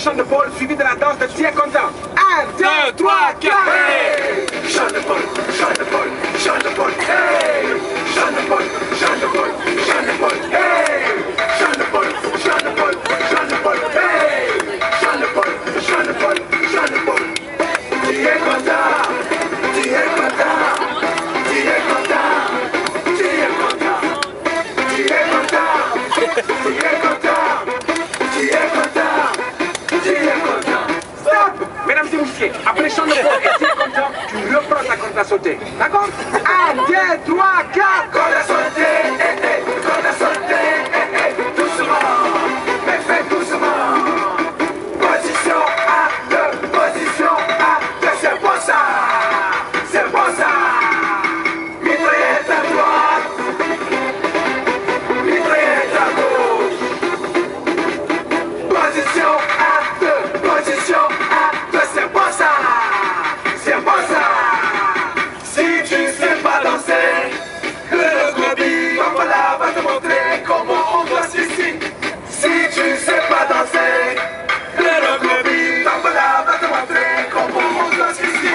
chant de Paul suivi de la danse de Tiens Content. 1, 2, 3, 4. Hey! Chant de Paul, chant de Paul, chant de Paul. Hey! Chant de Paul, chant de Paul, chant de Paul. Hey! Chant de Paul, chant de Paul, chant de Paul. Hey! Chant de Paul, chant de Paul, chant de Paul. Tiens Content, Tiens Content, Tiens Content, Tiens Content, Tiens Content, Tiens Content, Tiens Content, Tiens Content. Stop! Mesdames et messieurs, après le chant de Paul et Tiens Content, tu reprends ta corde à sauter. D'accord? 1, 2, 3, 4. Corde à sauter, corde à sauter, doucement, mais fais doucement. Position A2, c'est bon ça, c'est bon ça. Mitraillette à droite, mitraillette à gauche. Position A2, c'est bon ça, c'est bon ça. Si tu sais pas danser, le Gobi, voilà, va te montrer comment on danse ici. Si tu sais pas danser, le Gobi, voilà, va te montrer comment on danse ici.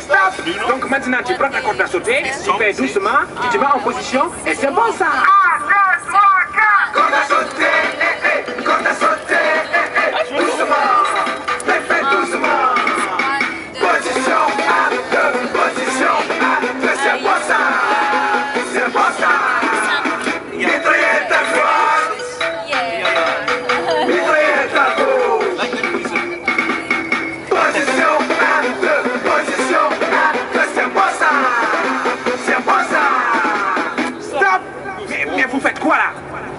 Stop! Donc maintenant tu prends ta corde à sauter, tu fais doucement, tu te mets en position et c'est bon ça! 1, 2, 3, 4! Corde à sauter, corde à sauter, doucement, mais fais doucement. Position A2, c'est bon ça, c'est bon ça. Mitraillette à droite, mitraillette à gauche. Position A2, c'est bon ça, c'est bon ça. Stop! Mais vous faites quoi là?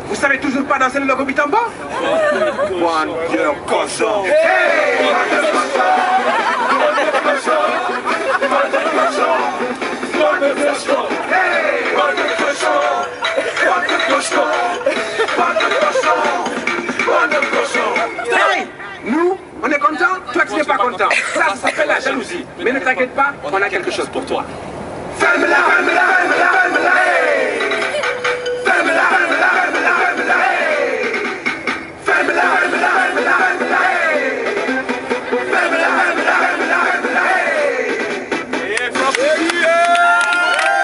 Vous savez toujours pas danser le logo bitambo? One, deux, cochon! Hey! Bande de cochons! Hey! Bande de cochons! Bande de cochons! Bande de cochons! Bande de cochons! Hey! Nous, on est content, toi tu n'es pas content. Ça s'appelle la jalousie. Mais ne t'inquiète pas, on a quelque chose pour toi. Ferme-la! Ferme-la! Ferme-la! Ferme-la!